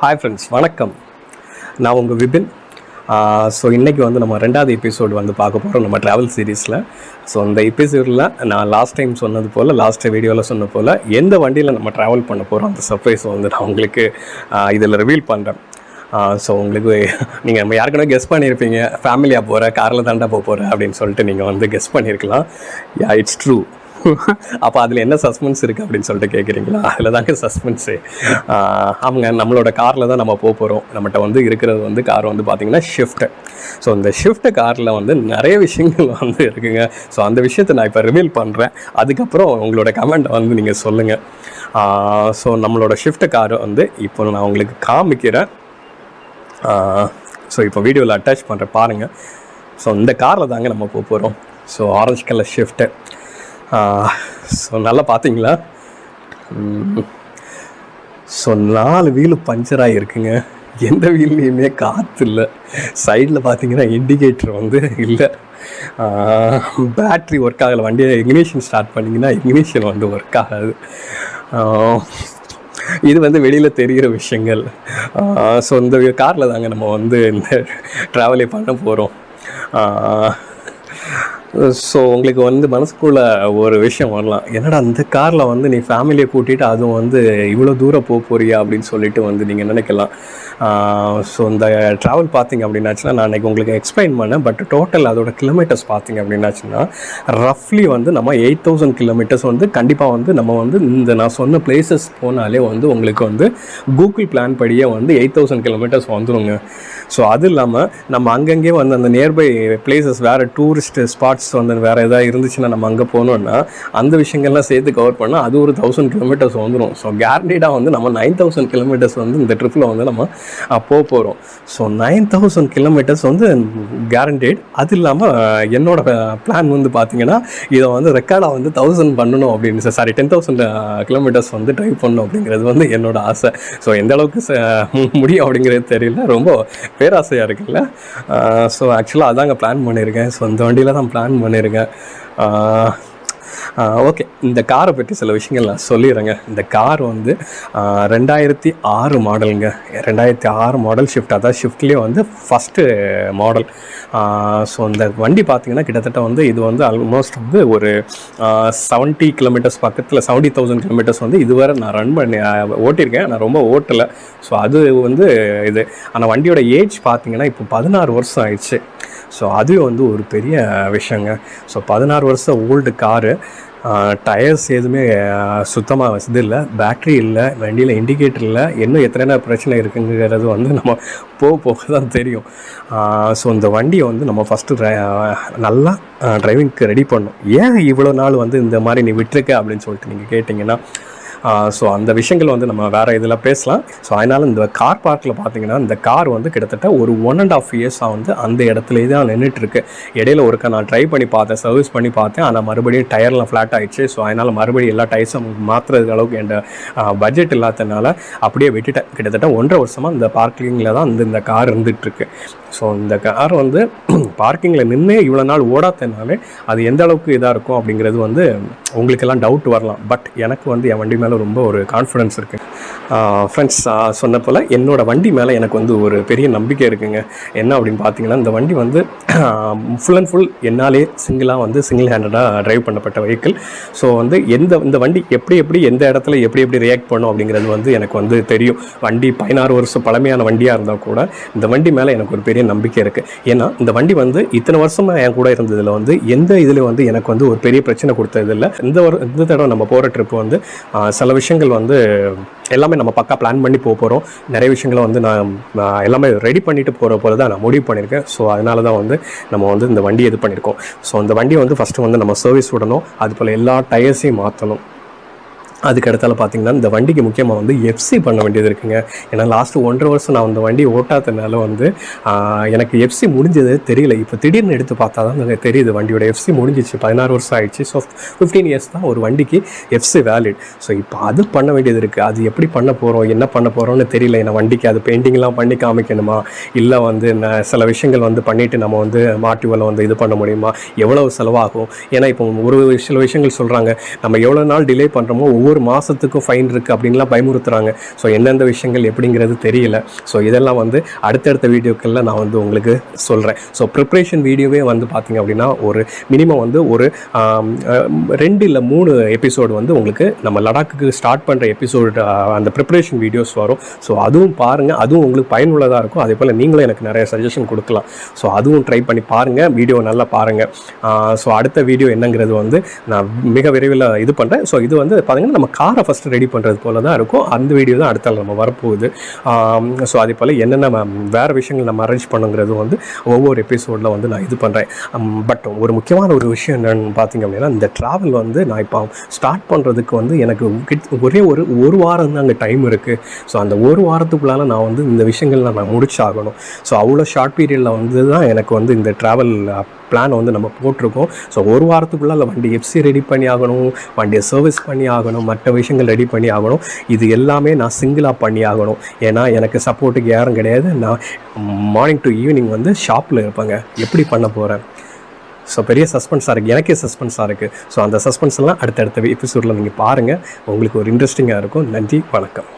Hi friends, வணக்கம். நான் உங்கள் விபின். ஸோ இன்றைக்கி வந்து நம்ம 2வது எபிசோடு வந்து பார்க்க போகிறோம் நம்ம ட்ராவல் சீரீஸில். ஸோ அந்த எபிசோடில் நான் லாஸ்ட் டைம் சொன்னது போல், லாஸ்ட் வீடியோவில் சொன்ன போல் எந்த வண்டியில் நம்ம ட்ராவல் பண்ண போகிறோம் அந்த சர்ப்ரைஸ் வந்து நான் உங்களுக்கு இதில் ரிவீல் பண்ணுறேன். ஸோ உங்களுக்கு நீங்கள் நம்ம யாருக்குன்னா கெஸ் பண்ணியிருப்பீங்க, ஃபேமிலியாக போகிற காரில் தாண்டா போகிற அப்படின்னு சொல்லிட்டு நீங்கள் வந்து கெஸ் பண்ணியிருக்கலாம். யா, இட்ஸ் ட்ரூ. அப்போ அதில் என்ன சஸ்பென்ஸ் இருக்குது அப்படின்னு சொல்லிட்டு கேட்குறீங்களா? அதில் தாங்க சஸ்பென்ஸு. அவங்க நம்மளோட காரில் தான் நம்ம போகிறோம். நம்மகிட்ட வந்து இருக்கிறது வந்து கார் வந்து பார்த்திங்கன்னா ஷிஃப்ட்டு. ஸோ இந்த ஷிஃப்ட்டு காரில் வந்து நிறைய விஷயங்கள் வந்து இருக்குங்க. ஸோ அந்த விஷயத்தை நான் இப்போ ரிவீல் பண்ணுறேன். அதுக்கப்புறம் உங்களோட கமெண்ட்டை வந்து நீங்கள் சொல்லுங்கள். ஸோ நம்மளோட ஷிஃப்ட்டு காரை வந்து இப்போ நான் உங்களுக்கு காமிக்கிறேன். ஸோ இப்போ வீடியோவில் அட்டாச் பண்ணுறேன் பாருங்கள். ஸோ இந்த காரில் தாங்க நம்ம போகிறோம். So orange colour shift. So நல்லா பார்த்தீங்களா? ஸோ 4 வீலு பஞ்சராக இருக்குங்க. எந்த வீல்லையுமே காற்று இல்லை. சைடில் பார்த்தீங்கன்னா இண்டிகேட்டர் வந்து இல்லை. பேட்ரி ஒர்க் ஆகலை. வண்டியை இக்னிஷன் ஸ்டார்ட் பண்ணிங்கன்னா இக்னிஷன் வந்து ஒர்க் ஆகாது. இது வந்து வெளியில் தெரிகிற விஷயங்கள். ஸோ இந்த காரில் தாங்க நம்ம வந்து இந்த ட்ராவலே பண்ண போகிறோம். ஸோ உங்களுக்கு வந்து மனசுக்குள்ளே ஒரு விஷயம் வரலாம், என்னடா அந்த காரில் வந்து நீ ஃபேமிலியை கூட்டிகிட்டு அதுவும் வந்து இவ்வளோ தூரம் போறியா அப்படின்னு சொல்லிட்டு வந்து நீங்கள் நினைக்கலாம். ஸோ இந்த ட்ராவல் பார்த்திங்க அப்படின்னாச்சுன்னா நான் அன்றைக்கி உங்களுக்கு எக்ஸ்பிளைன் பண்ணேன். பட் டோட்டல் அதோட கிலோமீட்டர்ஸ் பார்த்திங்க அப்படின்னாச்சுன்னா ரஃப்லி வந்து நம்ம 8000 கிலோமீட்டர்ஸ் வந்து கண்டிப்பாக வந்து நம்ம வந்து இந்த நான் சொன்ன பிளேசஸ் போனாலே வந்து உங்களுக்கு வந்து கூகுள் பிளான் படியே வந்து 8000 கிலோமீட்டர்ஸ் வந்துடுங்க. ஸோ அது இல்லாமல் நம்ம அங்கங்கே வந்து அந்த நியர்பை பிளேசஸ் வேறு டூரிஸ்ட் ஸ்பாட்ஸ் வந்து வேறு எதாவது இருந்துச்சுன்னா நம்ம அங்கே போனோன்னா அந்த விஷயங்கள்லாம் சேர்த்து கவர் பண்ணால் அது ஒரு 1000 கிலோமீட்டர்ஸ் வந்துடும். ஸோ கேரண்டீடாக வந்து நம்ம 9000 கிலோமீட்டர்ஸ் வந்து இந்த ட்ரிப்பில் வந்து நம்ம போகிறோம். ஸோ 9000 கிலோமீட்டர்ஸ் வந்து கேரண்டீட். அது இல்லாமல் என்னோட பிளான் வந்து பார்த்திங்கன்னா இதை வந்து ரெக்கார்டாக வந்து 1000 பண்ணணும் அப்படின்னு, சாரி 10,000 கிலோமீட்டர்ஸ் வந்து ட்ரைவ் பண்ணணும் அப்படிங்கிறது வந்து என்னோட ஆசை. ஸோ எந்த அளவுக்கு முடியும் அப்படிங்கிறது தெரியல, ரொம்ப பேராசையாக இருக்குல்ல. ஸோ ஆக்சுவலாக அதாங்க பிளான் பண்ணியிருக்கேன். ஸோ இந்த வண்டியில் தான் பிளான் பண்ணியிருக்கேன். ஓகே, இந்த காரை பற்றி சில விஷயங்கள் நான் சொல்லிடுறேங்க. இந்த கார் வந்து 2006 மாடலுங்க. 2006 மாடல் ஷிஃப்ட். அதாவது ஷிஃப்ட்லேயே வந்து ஃபஸ்ட்டு மாடல். ஸோ இந்த வண்டி பார்த்திங்கன்னா கிட்டத்தட்ட வந்து இது வந்து ஆல்மோஸ்ட் வந்து ஒரு 70 கிலோமீட்டர்ஸ் பக்கத்தில் 70,000 கிலோமீட்டர்ஸ் வந்து இதுவரை நான் ரன் பண்ணி ஓட்டியிருக்கேன். நான் ரொம்ப ஓட்டலை. ஸோ அது வந்து இது. ஆனால் வண்டியோட ஏஜ் பார்த்திங்கன்னா இப்போ 16 வருஷம் ஆயிடுச்சு. ஸோ அது வந்து ஒரு பெரிய விஷயங்க. ஸோ 16 வருஷம் ஓல்டு காரு. டயர்ஸ் எதுவுமே சுத்தமாக இது இல்லை, பேட்ரி இல்லை, வண்டியில் இண்டிகேட்டர் இல்லை. இன்னும் எத்தனை பிரச்சனை இருக்குங்கிறது வந்து நம்ம போக தான் தெரியும். ஸோ இந்த வண்டியை வந்து நம்ம ஃபஸ்ட்டு நல்லா டிரைவிங்க்கு ரெடி பண்ணணும். ஏன் இவ்வளோ நாள் வந்து இந்த மாதிரி நீ விட்டுருக்க அப்படின்னு சொல்லிட்டு நீங்கள் கேட்டிங்கன்னா, ஸோ அந்த விஷயங்கள் வந்து நம்ம வேறு இதில் பேசலாம். ஸோ அதனால் இந்த கார் பார்க்கில் பார்த்திங்கன்னா இந்த கார் வந்து கிட்டத்தட்ட ஒரு 1.5 இயர்ஸாக வந்து அந்த இடத்துலேயே தான் நின்றுட்டுருக்கு. இடையில ஒருக்கா நான் ட்ரை பண்ணி பார்த்தேன், சர்வீஸ் பண்ணி பார்த்தேன். ஆனால் மறுபடியும் டயர்லாம் ஃப்ளாட் ஆகிடுச்சு. ஸோ அதனால் மறுபடியும் எல்லா டயர்ஸும் மாற்றுறதுக்கு அளவுக்கு என் பட்ஜெட் இல்லாததுனால அப்படியே விட்டுட்டேன். கிட்டத்தட்ட 1.5 வருஷமாக இந்த பார்க்கிங்கில் தான் இந்த கார் இருந்துகிட்ருக்கு. ஸோ இந்த கார் வந்து பார்க்கிங்கில் நின்று இவ்வளோ நாள் ஓடாதனாலே அது எந்த அளவுக்கு இதாக இருக்கும் அப்படிங்கிறது வந்து உங்களுக்கெல்லாம் டவுட் வரலாம். பட் எனக்கு வந்து என் வண்டி மேலே ரொம்ப ஒரு கான்ஃபிடன்ஸ் இருக்குது. ஃப்ரெண்ட்ஸ், சொன்ன போல் என்னோடய வண்டி மேலே எனக்கு வந்து ஒரு பெரிய நம்பிக்கை இருக்குங்க. என்ன அப்படின்னு பார்த்தீங்கன்னா, இந்த வண்டி வந்து ஃபுல் அண்ட் ஃபுல் என்னாலே சிங்கிள் ஹேண்டடாக ட்ரைவ் பண்ணப்பட்ட வெஹிக்கிள். ஸோ வந்து இந்த வண்டி எப்படி எந்த இடத்துல எப்படி ரியாக்ட் பண்ணும் அப்படிங்கிறது வந்து எனக்கு வந்து தெரியும். வண்டி 16 வருஷம் பழமையான வண்டியாக இருந்தால் கூட இந்த வண்டி மேலே எனக்கு ஒரு பெரிய நம்பிக்கை இருக்குது. ஏன்னா இந்த வண்டி வந்து இத்தனை வருஷமாக என் கூட இருந்ததில் வந்து எந்த இதில் வந்து எனக்கு வந்து ஒரு பெரிய பிரச்சனை கொடுத்ததில்லை. இந்த தடவை நம்ம போகிற ட்ரிப்பு வந்து சில விஷயங்கள் வந்து எல்லாமே நம்ம பக்கா பிளான் பண்ணி போகிறோம். நிறைய விஷயங்களை வந்து நான் எல்லாமே ரெடி பண்ணிவிட்டு போகிற போல தான் நான் முடிவு பண்ணியிருக்கேன். ஸோ அதனால தான் வந்து நம்ம வந்து இந்த வண்டி இது பண்ணியிருக்கோம். ஸோ இந்த வண்டியை வந்து ஃபஸ்ட்டு வந்து நம்ம சர்வீஸ் விடணும். அது போல் எல்லா டயர்ஸையும் மாற்றணும். அதுக்கு அடுத்தால பார்த்திங்கன்னா இந்த வண்டிக்கு முக்கியமாக வந்து எஃப்சி பண்ண வேண்டியது இருக்குங்க. ஏன்னா லாஸ்ட்டு 1.5 வருஷம் நான் அந்த வண்டி ஓட்டாதனால வந்து எனக்கு எஃப்சி முடிஞ்சது தெரியல. இப்போ திடீர்னு எடுத்து பார்த்தா தான் எனக்கு தெரியுது வண்டியோட எஃப்சி முடிஞ்சிச்சு. 16 வருஷம் ஆகிடுச்சு. ஸோ 15 இயர்ஸ் தான் ஒரு வண்டிக்கு எஃப்சி வேலிட். ஸோ இப்போ அது பண்ண வேண்டியது இருக்குது. அது எப்படி பண்ண போகிறோம், என்ன பண்ண போகிறோம்னு தெரியல. ஏன்னா வண்டிக்கு அது பெயிண்டிங்லாம் பண்ணி காமிக்கணுமா, இல்லை வந்து சில விஷயங்கள் வந்து பண்ணிவிட்டு நம்ம வந்து மாட்டிவலை வந்து இது பண்ண முடியுமா, எவ்வளவு செலவாகும். ஏன்னா இப்போ சில விஷயங்கள் சொல்கிறாங்க, நம்ம எவ்வளோ நாள் டிலே பண்ணுறோமோ ஒவ்வொரு ஒவ்வொரு மாதத்துக்கும் ஃபைன் இருக்குது அப்படின்லாம் பயமுறுத்துகிறாங்க. ஸோ எந்தெந்த விஷயங்கள் எப்படிங்கிறது தெரியல. ஸோ இதெல்லாம் வந்து அடுத்தடுத்த வீடியோக்களில் நான் வந்து உங்களுக்கு சொல்கிறேன். ஸோ ப்ரிப்ரேஷன் வீடியோவே வந்து பார்த்திங்க அப்படின்னா ஒரு மினிமம் வந்து ஒரு 2 இல்லை 3 எபிசோடு வந்து உங்களுக்கு நம்ம லடாக்குக்கு ஸ்டார்ட் பண்ணுற எபிசோடு அந்த ப்ரிப்ரேஷன் வீடியோஸ் வரும். ஸோ அதுவும் பாருங்கள், அதுவும் உங்களுக்கு பயனுள்ளதாக இருக்கும். அதே போல் நீங்களும் எனக்கு நிறைய சஜஷன் கொடுக்கலாம். ஸோ அதுவும் ட்ரை பண்ணி பாருங்கள், வீடியோ நல்லா பாருங்கள். ஸோ அடுத்த வீடியோ என்னங்கிறது வந்து நான் மிக விரைவில் இது பண்ணுறேன். ஸோ இது வந்து பார்த்திங்கன்னா நம்ம காரை ஃபஸ்ட்டு ரெடி பண்ணுறது போல தான் இருக்கும். அந்த வீடியோ தான் அடுத்த நம்ம வரப்போகுது. ஸோ அதே போல் என்னென்ன வேறு விஷயங்கள் நம்ம அரேஞ்ச் பண்ணுங்கிறது வந்து ஒவ்வொரு எபிசோடில் வந்து நான் இது பண்ணுறேன். பட் ஒரு முக்கியமான ஒரு விஷயம் என்னென்னு பார்த்திங்க அப்படின்னா, இந்த ட்ராவல் வந்து நான் இப்போ ஸ்டார்ட் பண்ணுறதுக்கு வந்து எனக்கு ஒரே ஒரு வாரம் தான் அங்கே டைம் இருக்குது. ஸோ அந்த ஒரு வாரத்துக்குள்ளால் நான் வந்து இந்த விஷயங்கள்லாம் நான் முடிச்சாகணும். ஸோ அவ்வளோ ஷார்ட் பீரியடில் வந்து தான் எனக்கு வந்து இந்த ட்ராவல் பிளானை வந்து நம்ம போட்டிருக்கோம். ஸோ ஒரு வாரத்துக்குள்ளே வண்டி எஃப்சி ரெடி பண்ணி ஆகணும், வண்டியை சர்வீஸ் பண்ணி ஆகணும், மற்ற விஷயங்கள் ரெடி பண்ணி ஆகணும். இது எல்லாமே நான் சிங்கிளாக பண்ணி ஆகணும். ஏன்னா எனக்கு சப்போர்ட்டுக்கு யாரும் கிடையாது. நான் மார்னிங் டு ஈவினிங் வந்து ஷாப்பில் இருப்பேங்க. எப்படி பண்ண போகிறேன்? ஸோ பெரிய சஸ்பென்ஸாக இருக்குது, எனக்கே சஸ்பென்ஸாக இருக்குது. ஸோ அந்த சஸ்பென்ஸ் எல்லாம் அடுத்தடுத்த எபிசோடில் நீங்கள் பாருங்கள், உங்களுக்கு ஒரு இன்ட்ரெஸ்டிங்காக இருக்கும். நன்றி, வணக்கம்.